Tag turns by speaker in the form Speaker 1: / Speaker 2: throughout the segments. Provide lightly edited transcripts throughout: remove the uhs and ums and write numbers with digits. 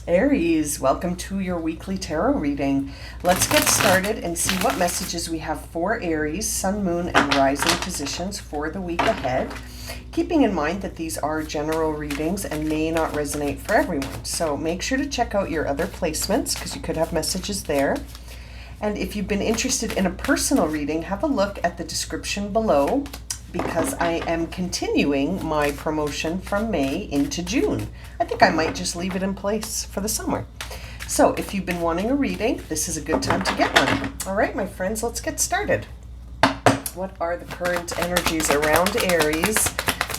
Speaker 1: Aries, welcome to your weekly tarot reading. Let's get started and see what messages we have for Aries, Sun, Moon, and Rising positions for the week ahead. Keeping in mind that these are general readings and may not resonate for everyone. So make sure to check out your other placements because you could have messages there. And if you've been interested in a personal reading, have a look at the description below because I am continuing my promotion from May into June. I think I might just leave it in place for the summer. So if you've been wanting a reading, this is a good time to get one. All right, my friends, let's get started. What are the current energies around Aries,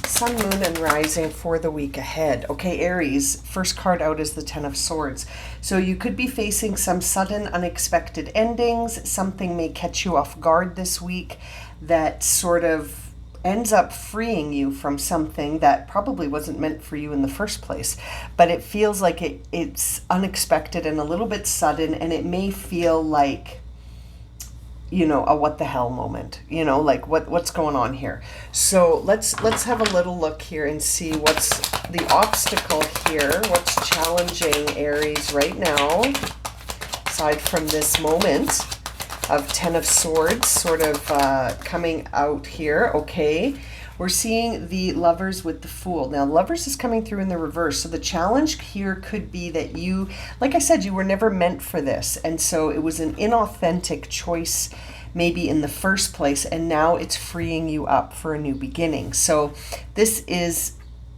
Speaker 1: Sun, Moon, and Rising for the week ahead? Okay, Aries, first card out is the Ten of Swords. So you could be facing some sudden, unexpected endings. Something may catch you off guard this week that sort of ends up freeing you from something that probably wasn't meant for you in the first place. But it feels like it's unexpected and a little bit sudden, and it may feel like, you know, a what the hell moment, you know, like what's going on here. So let's have a little look here and see what's the obstacle here, what's challenging Aries right now, aside from this moment of Ten of Swords sort of coming out here. Okay, we're seeing the Lovers with the Fool. Now, Lovers is coming through in the reverse. So the challenge here could be that you, like I said, you were never meant for this. And so it was an inauthentic choice maybe in the first place. And now it's freeing you up for a new beginning. So this is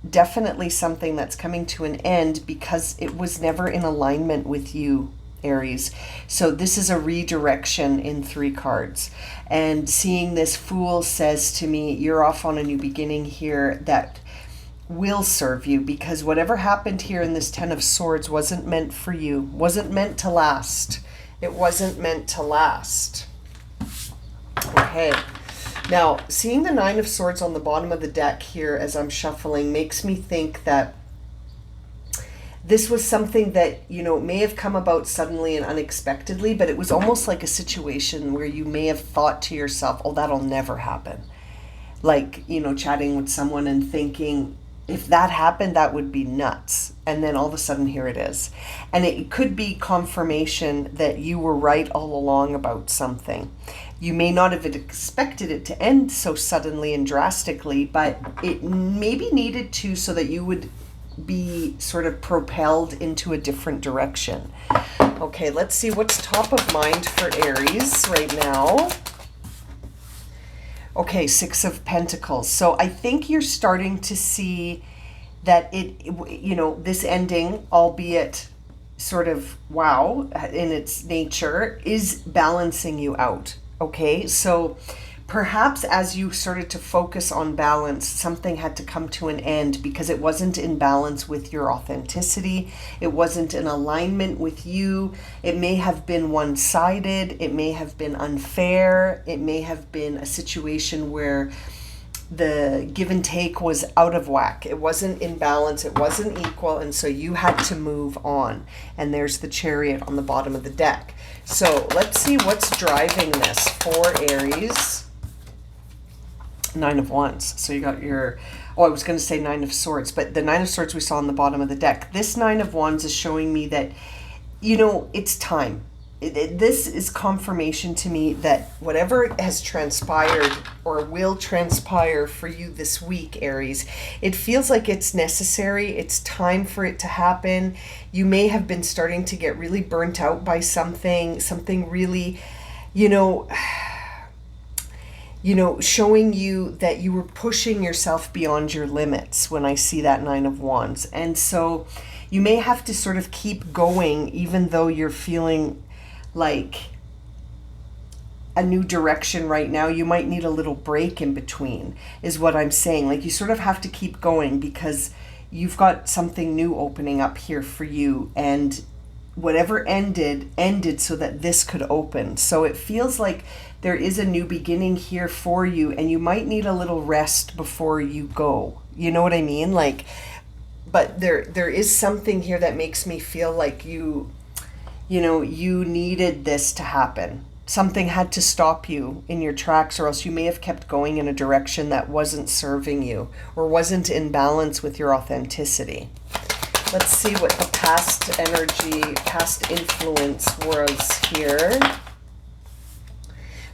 Speaker 1: definitely something that's coming to an end because it was never in alignment with you, Aries. So this is a redirection in 3 cards. And seeing this Fool says to me, you're off on a new beginning here that will serve you, because whatever happened here in this Ten of Swords wasn't meant for you, wasn't meant to last. It wasn't meant to last. Okay. Now, seeing the Nine of Swords on the bottom of the deck here as I'm shuffling makes me think that this was something that, you know, may have come about suddenly and unexpectedly, but it was almost like a situation where you may have thought to yourself, oh, that'll never happen. Like, you know, chatting with someone and thinking, if that happened, that would be nuts. And then all of a sudden, here it is. And it could be confirmation that you were right all along about something. You may not have expected it to end so suddenly and drastically, but it maybe needed to so that you would be sort of propelled into a different direction. Okay, let's see what's top of mind for Aries right now. Okay, Six of Pentacles. So I think you're starting to see that you know, this ending, albeit sort of wow in its nature, is balancing you out. Okay, so perhaps as you started to focus on balance, something had to come to an end because it wasn't in balance with your authenticity. It wasn't in alignment with you. It may have been one-sided. It may have been unfair. It may have been a situation where the give and take was out of whack. It wasn't in balance. It wasn't equal. And so you had to move on. And there's the Chariot on the bottom of the deck. So let's see what's driving this for Aries. Nine of Wands. So you got your, oh, I was going to say Nine of Swords, but the Nine of Swords we saw on the bottom of the deck. This Nine of Wands is showing me that, you know, it's time. This is confirmation to me that whatever has transpired or will transpire for you this week, Aries, it feels like it's necessary. It's time for it to happen. You may have been starting to get really burnt out by something really, you know, showing you that you were pushing yourself beyond your limits when I see that Nine of Wands. And so you may have to sort of keep going even though you're feeling like a new direction right now. You might need a little break in between is what I'm saying. Like you sort of have to keep going because you've got something new opening up here for you, and whatever ended so that this could open. So it feels like there is a new beginning here for you, and you might need a little rest before you go. You know what I mean? Like, but there is something here that makes me feel like you needed this to happen. Something had to stop you in your tracks, or else you may have kept going in a direction that wasn't serving you or wasn't in balance with your authenticity. Let's see what the past energy, past influence was here.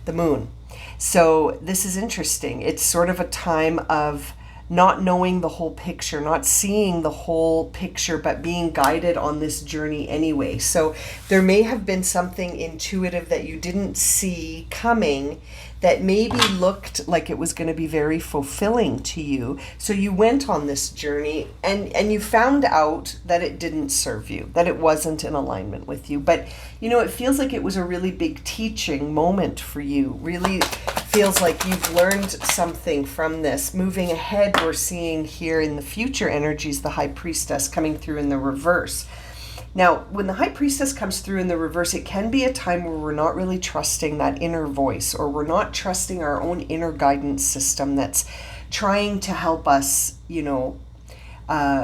Speaker 1: The moon. So this is interesting. It's sort of a time of not knowing the whole picture, not seeing the whole picture, but being guided on this journey anyway. So there may have been something intuitive that you didn't see coming that maybe looked like it was going to be very fulfilling to you. So you went on this journey and you found out that it didn't serve you, that it wasn't in alignment with you. But, you know, it feels like it was a really big teaching moment for you. Really feels like you've learned something from this. Moving ahead, we're seeing here in the future energies, the High Priestess coming through in the reverse. Now, when the High Priestess comes through in the reverse, it can be a time where we're not really trusting that inner voice, or we're not trusting our own inner guidance system that's trying to help us, you know,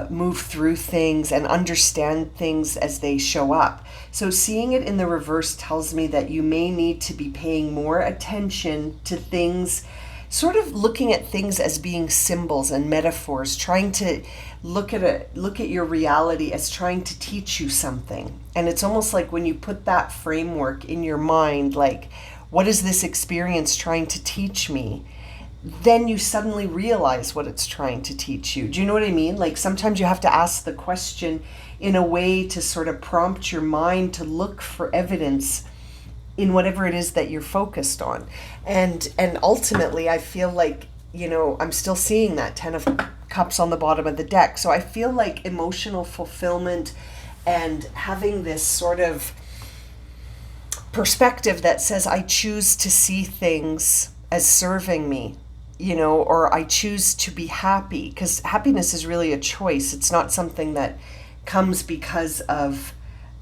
Speaker 1: move through things and understand things as they show up. So seeing it in the reverse tells me that you may need to be paying more attention to things, sort of looking at things as being symbols and metaphors, trying to look at your reality as trying to teach you something. And it's almost like when you put that framework in your mind, like, what is this experience trying to teach me? Then you suddenly realize what it's trying to teach you. Do you know what I mean? Like, sometimes you have to ask the question in a way to sort of prompt your mind to look for evidence in whatever it is that you're focused on. And ultimately, I feel like, you know, I'm still seeing that 10 of Cups on the bottom of the deck. So I feel like emotional fulfillment and having this sort of perspective that says, I choose to see things as serving me, you know, or I choose to be happy, because happiness is really a choice. It's not something that comes because of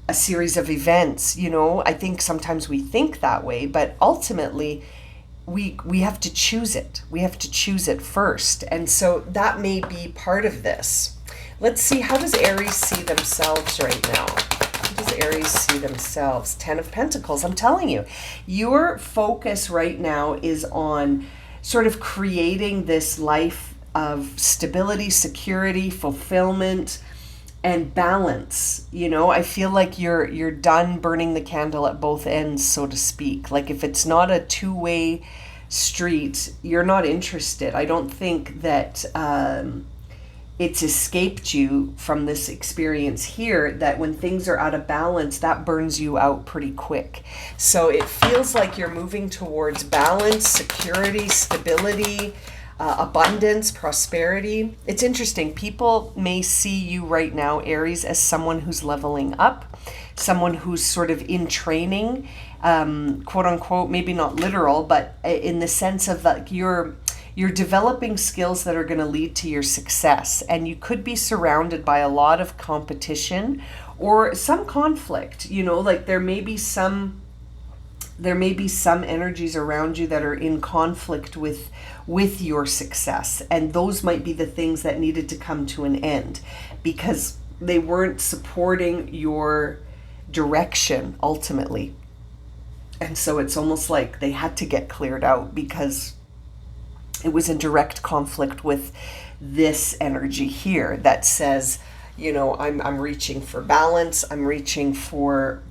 Speaker 1: a series of events, you know. I think sometimes we think that way, but ultimately we have to choose it. We have to choose it first. And so that may be part of this. Let's see, how does Aries see themselves right now? How does Aries see themselves? 10 of Pentacles. I'm telling you, your focus right now is on sort of creating this life of stability, security, fulfillment, and balance. You know, I feel like you're done burning the candle at both ends, so to speak. Like, if it's not a two-way street, you're not interested. I don't think that it's escaped you from this experience here, that when things are out of balance, that burns you out pretty quick. So it feels like you're moving towards balance, security, stability, abundance, prosperity. It's interesting. People may see you right now, Aries, as someone who's leveling up, someone who's sort of in training, quote unquote, maybe not literal, but in the sense of like you're developing skills that are going to lead to your success. And you could be surrounded by a lot of competition or some conflict, you know, like there may be some energies around you that are in conflict with your success. And those might be the things that needed to come to an end because they weren't supporting your direction ultimately. And so it's almost like they had to get cleared out because it was in direct conflict with this energy here that says, you know, I'm reaching for balance, I'm reaching for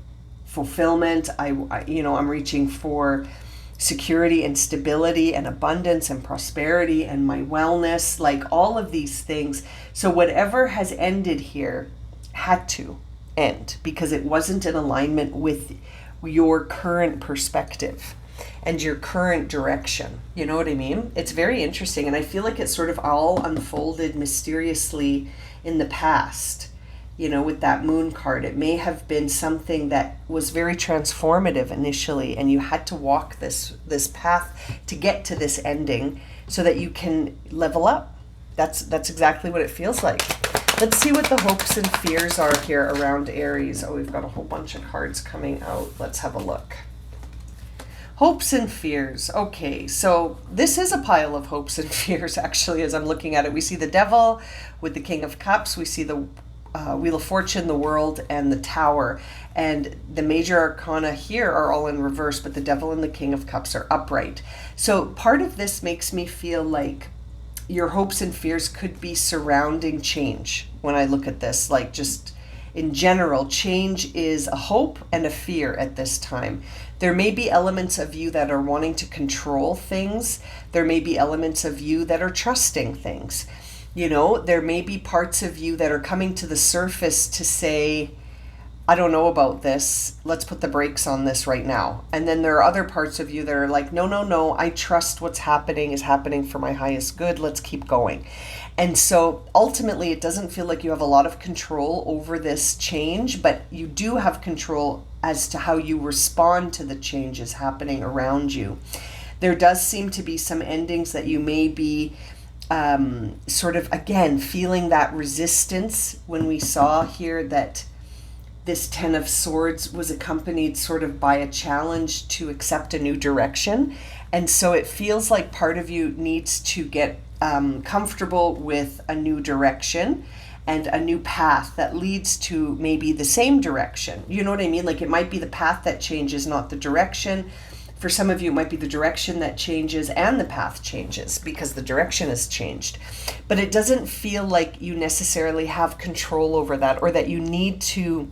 Speaker 1: fulfillment, I'm reaching for security and stability and abundance and prosperity and my wellness, like all of these things. So whatever has ended here had to end because it wasn't in alignment with your current perspective and your current direction. You know what I mean? It's very interesting. And I feel like it's sort of all unfolded mysteriously in the past. You know, with that moon card, it may have been something that was very transformative initially, and you had to walk this path to get to this ending so that you can level up. That's exactly what it feels like. Let's see what the hopes and fears are here around Aries. Oh, we've got a whole bunch of cards coming out. Let's have a look. Hopes and fears. Okay, so this is a pile of hopes and fears, actually, as I'm looking at it. We see the Devil with the King of Cups. We see the Wheel of Fortune, the World, and the Tower. And the major arcana here are all in reverse, but the Devil and the King of Cups are upright. So part of this makes me feel like your hopes and fears could be surrounding change. When I look at this, like just in general, change is a hope and a fear at this time. There may be elements of you that are wanting to control things. There may be elements of you that are trusting things. You know, there may be parts of you that are coming to the surface to say, I don't know about this. Let's put the brakes on this right now. And then there are other parts of you that are like, no, no, no, I trust what's happening is happening for my highest good. Let's keep going. And so ultimately, it doesn't feel like you have a lot of control over this change, but you do have control as to how you respond to the changes happening around you. There does seem to be some endings that you may be sort of, again, feeling that resistance when we saw here that this Ten of Swords was accompanied sort of by a challenge to accept a new direction. And so it feels like part of you needs to get comfortable with a new direction and a new path that leads to maybe the same direction. You know what I mean? Like it might be the path that changes, not the direction. For some of you, it might be the direction that changes and the path changes because the direction has changed. But it doesn't feel like you necessarily have control over that, or that you need to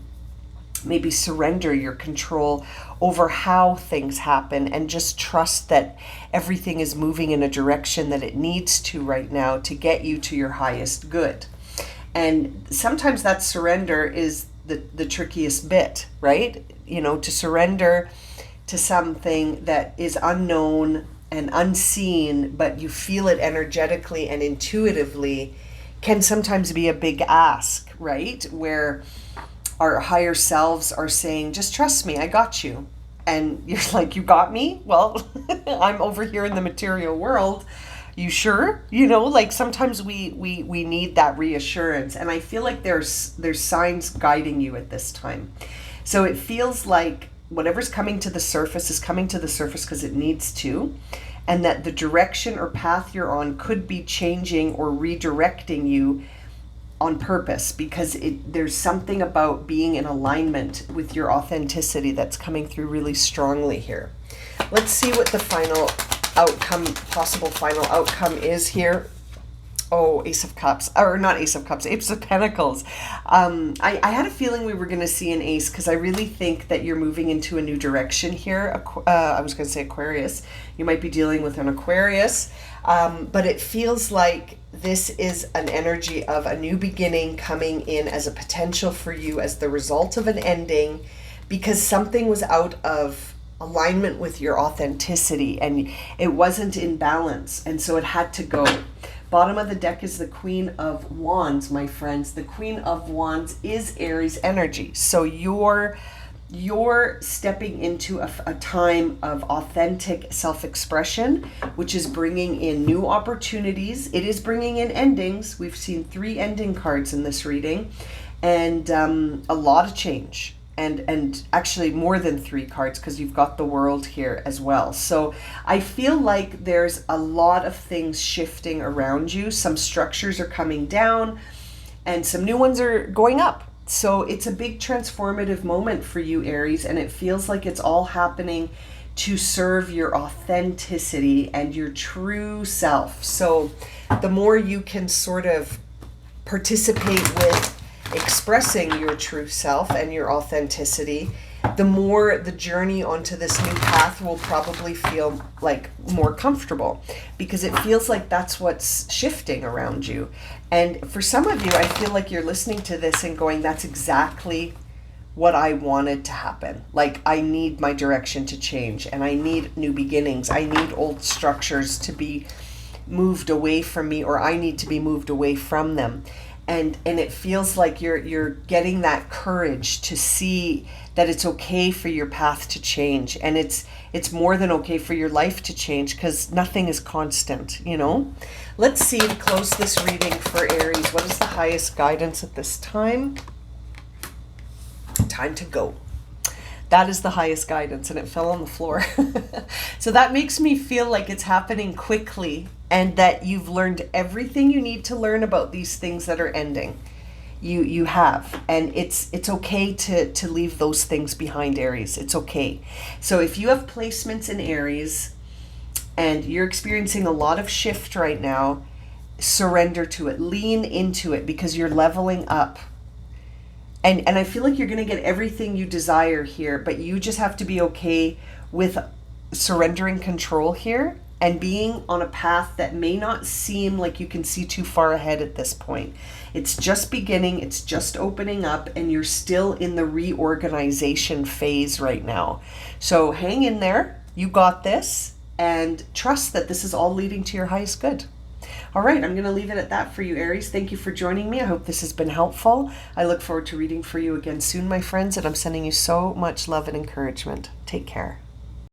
Speaker 1: maybe surrender your control over how things happen and just trust that everything is moving in a direction that it needs to right now to get you to your highest good. And sometimes that surrender is the trickiest bit, right? You know, to surrender to something that is unknown and unseen, but you feel it energetically and intuitively, can sometimes be a big ask, right? Where our higher selves are saying, just trust me, I got you. And you're like, you got me? Well, I'm over here in the material world. You sure? You know, like sometimes we need that reassurance. And I feel like there's signs guiding you at this time. So it feels like whatever's coming to the surface is coming to the surface because it needs to. And that the direction or path you're on could be changing or redirecting you on purpose, because there's something about being in alignment with your authenticity that's coming through really strongly here. Let's see what the final outcome, possible final outcome is here. Oh, Ace of Cups, or not Ace of Cups, Ace of Pentacles. I had a feeling we were going to see an ace because I really think that you're moving into a new direction here. I was going to say Aquarius. You might be dealing with an Aquarius, but it feels like this is an energy of a new beginning coming in as a potential for you as the result of an ending, because something was out of alignment with your authenticity and it wasn't in balance, and so it had to go. Bottom of the deck is the Queen of Wands, my friends. The Queen of Wands is Aries energy. So you're stepping into a time of authentic self-expression, which is bringing in new opportunities. It is bringing in endings. We've seen 3 ending cards in this reading, and a lot of change. And actually more than 3 cards, because you've got the World here as well. So I feel like there's a lot of things shifting around you. Some structures are coming down and some new ones are going up. So it's a big transformative moment for you, Aries, and it feels like it's all happening to serve your authenticity and your true self. So the more you can sort of participate with expressing your true self and your authenticity, the more the journey onto this new path will probably feel like more comfortable, because it feels like that's what's shifting around you. And for some of you, I feel like you're listening to this and going, that's exactly what I wanted to happen. Like, I need my direction to change, and I need new beginnings. I need old structures to be moved away from me, or I need to be moved away from them. And it feels like you're getting that courage to see that it's okay for your path to change, and it's more than okay for your life to change, because nothing is constant, you know. Let's see, to close this reading for Aries, what is the highest guidance at this time? Time to go. That is the highest guidance, and it fell on the floor. So that makes me feel like it's happening quickly, and that you've learned everything you need to learn about these things that are ending. You have, and it's okay to leave those things behind, Aries. It's okay. So if you have placements in Aries and you're experiencing a lot of shift right now, surrender to it, lean into it, because you're leveling up. And I feel like you're going to get everything you desire here, but you just have to be okay with surrendering control here and being on a path that may not seem like you can see too far ahead at this point. It's just beginning, it's just opening up, and you're still in the reorganization phase right now. So hang in there, you got this, and trust that this is all leading to your highest good. All right, I'm going to leave it at that for you, Aries. Thank you for joining me. I hope this has been helpful. I look forward to reading for you again soon, my friends, and I'm sending you so much love and encouragement. Take care.